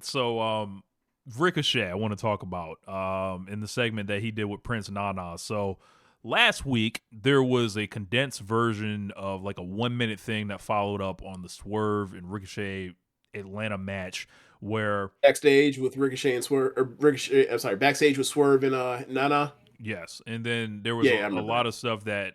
So Ricochet, I want to talk about in the segment that he did with Prince Nana. So last week there was a condensed version of like a 1 minute thing that followed up on the Swerve and Ricochet Atlanta match where Backstage with Ricochet and Swerve, or Ricochet. I'm sorry, backstage with Swerve and Nana. yes, and then there was Yeah, a, yeah, I a remember lot that. of stuff that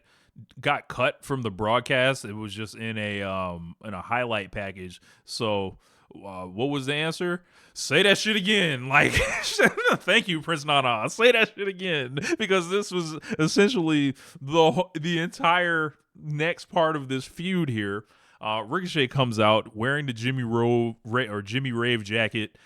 got cut from the broadcast. It was just in a highlight package. So what was the answer? Say that shit again. Like, thank you, Prince Nana. Say that shit again because this was essentially the entire next part of this feud here. Ricochet comes out wearing the Jimmy Rave jacket,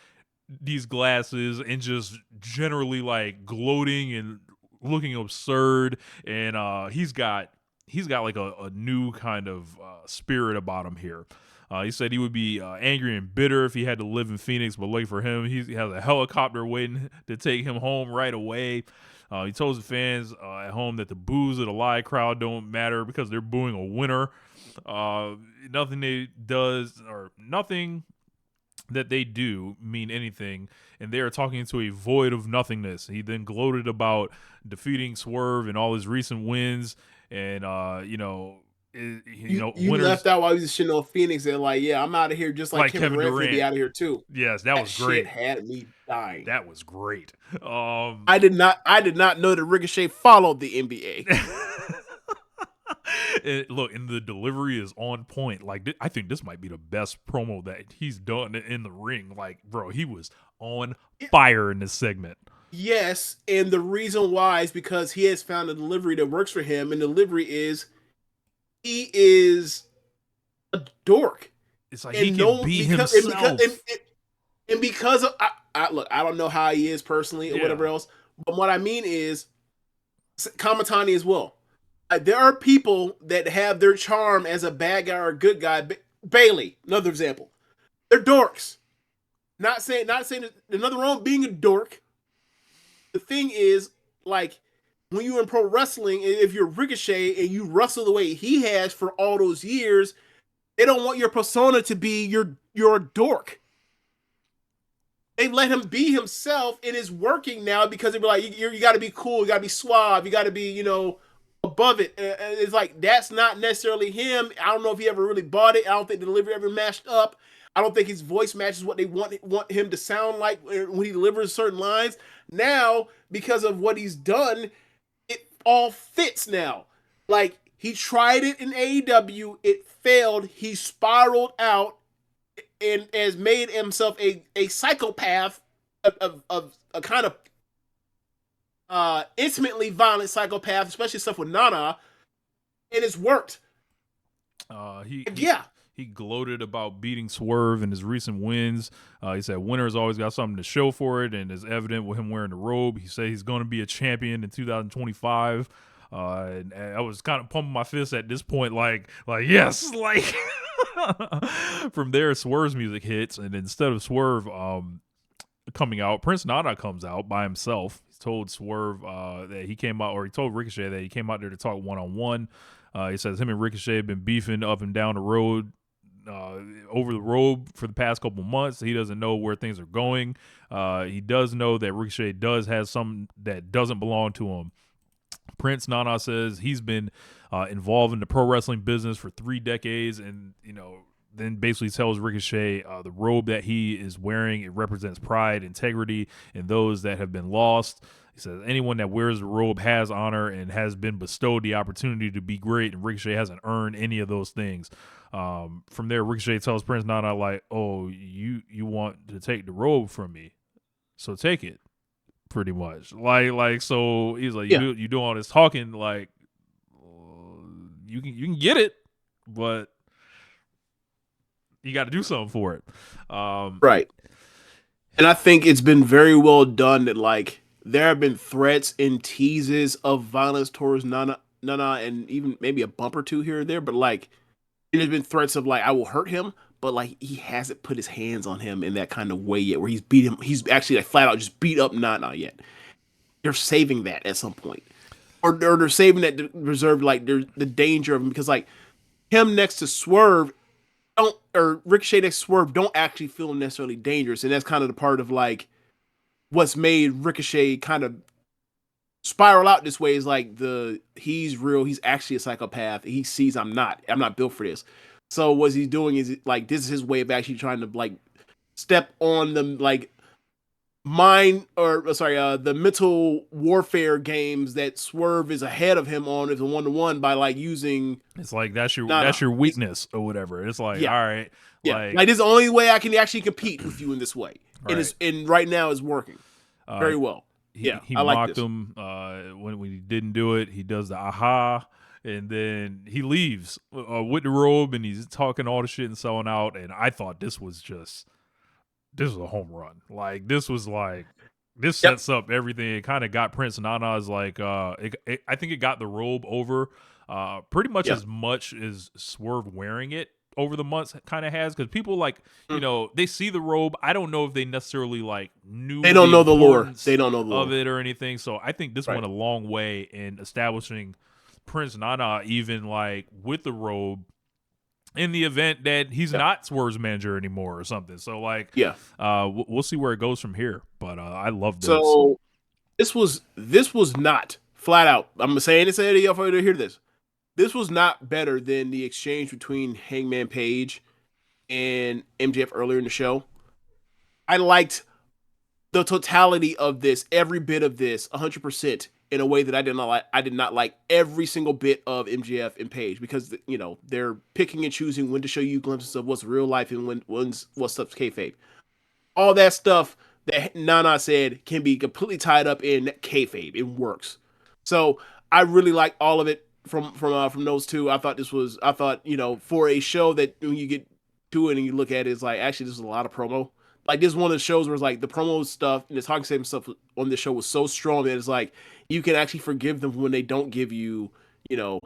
these glasses, and just generally like gloating and looking absurd. And he's got like a new kind of spirit about him here. He said he would be angry and bitter if he had to live in Phoenix, but lucky for him, he has a helicopter waiting to take him home right away. He told his fans at home that the boos of the live crowd don't matter because they're booing a winner. Uh, Nothing they does or nothing that they do mean anything, and they are talking into a void of nothingness. He then gloated about defeating Swerve and all his recent wins, and You winners left out while he was shitting on Phoenix and like, yeah, I'm out of here just like like Kevin Kevin Durant finna be Durant. out of here too. Yes, that That was shit great. had me dying. That was great. Um, I did not know that Ricochet followed the NBA. Look, and the delivery is on point. Like, I think this might be the best promo that he's done in the ring. Like, bro, he was on fire in this segment. Yes, and the reason why is because he has found a delivery that works for him, and the delivery is he is a dork. It's like he And can no be because himself. and because of look, I don't know how he is personally or whatever Yeah. else, but what I mean is Kamatani as well. There are people that have their charm as a bad guy or a good guy. Bailey, another example. They're dorks. Not saying there's nothing wrong with being a dork. The thing is, like, when you're in pro wrestling, if you're Ricochet and you wrestle the way he has for all those years, they don't want your persona to be you're a dork. They let him be himself, and it's working now because they be like, you got to be cool, you got to be suave, you got to be, above it. It's like that's not necessarily him. I don't know if he ever really bought it. I don't think the delivery ever matched up. I don't think his voice matches what they want him to sound like when he delivers certain lines. Now, because of what he's done, it all fits now. Like he tried it in AEW, it failed. He spiraled out and has made himself a psychopath of a kind of intimately violent psychopath, especially stuff with Nana, and it's worked. Uh, he he Yeah, he gloated about beating Swerve in his recent wins. He said winners always got something to show for it, and is evident with him wearing the robe. He said he's going to be a champion in 2025. And I was kind of pumping my fist at this point, like yes, like. From there, Swerve's music hits, and instead of Swerve coming out, Prince Nana comes out by himself. He told Swerve that he came out, or he told Ricochet that he came out there to talk one on one. He says him and Ricochet have been beefing up and down the road uh, over the road for the past couple months. He doesn't know where things are going. He does know that Ricochet does have something that doesn't belong to him. Prince Nana says he's been involved in the pro wrestling business for 3 decades, and then basically tells Ricochet the robe that he is wearing, it represents pride, integrity, and those that have been lost. He says anyone that wears the robe has honor and has been bestowed the opportunity to be great, and Ricochet hasn't earned any of those things. From there, Ricochet tells Prince Nana like, "Oh, you want to take the robe from me, so take it." Pretty much, so he's like, yeah, you do all this talking, like you can get it, but you got to do something for it. Um, right. And I think it's been very well done that like there have been threats and teases of violence towards Nana, and even maybe a bump or two here or there, but like there's been threats of like I will hurt him, but like he hasn't put his hands on him in that kind of way yet, where he's beat him. He's actually like flat out just beat up Nana yet. They're saving that at some point, or they're saving that to reserve like the danger of him because like him next to Swerve. don't, or Ricochet and Swerve don't actually feel necessarily dangerous, and that's kind of the part of like what's made Ricochet kind of spiral out this way is like he's real, he's actually a psychopath. He sees I'm not built for this. So what he's doing is like this is his way of actually trying to like step on the like mind or sorry the mental warfare games that Swerve is ahead of him on as a 1-to-1 by like using It's like that's Nana. your weakness or whatever. It's like, Yeah, all right, yeah, like like this is the only way I can actually compete with you in this way, and right. right now is working Uh, very well. Yeah, he I like mocked this. him when he didn't do it. He does the aha, and then he leaves with the robe, and he's talking all the shit and selling out. And I thought this was a home run. Like this Yep. sets up everything. It kind of got Prince Nana's like I think it got the robe over pretty much Yeah. as much as Swerve wearing it over the months kind of has, because people like Mm. they see the robe. I don't know if they necessarily like They knew don't the know the lore. importance They don't know the of lore. it or anything. So I think this Right. went a long way in establishing Prince Nana, even like with the robe, in the event that he's Yeah. not Swerve's manager anymore or something. So like, Yeah. we'll see where it goes from here. But I love this. So this was not flat out. I'm saying this to y'all for you to hear this. This was not better than the exchange between Hangman Page and MJF earlier in the show. I liked the totality of this, every bit of this, 100% in a way that I did not like. I did not like every single bit of MJF and Page because they're picking and choosing when to show you glimpses of what's real life and what's stuff's kayfabe. All that stuff that Nana said can be completely tied up in kayfabe. It works. So I really like all of it from those two. I thought for a show that when you get to it and you look at it, it's like actually this is a lot of promo. Like this is one of the shows where it's like the promo stuff and the talking statement stuff on this show was so strong that it's like you can actually forgive them when they don't give you, you know,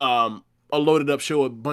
a loaded up show a bunch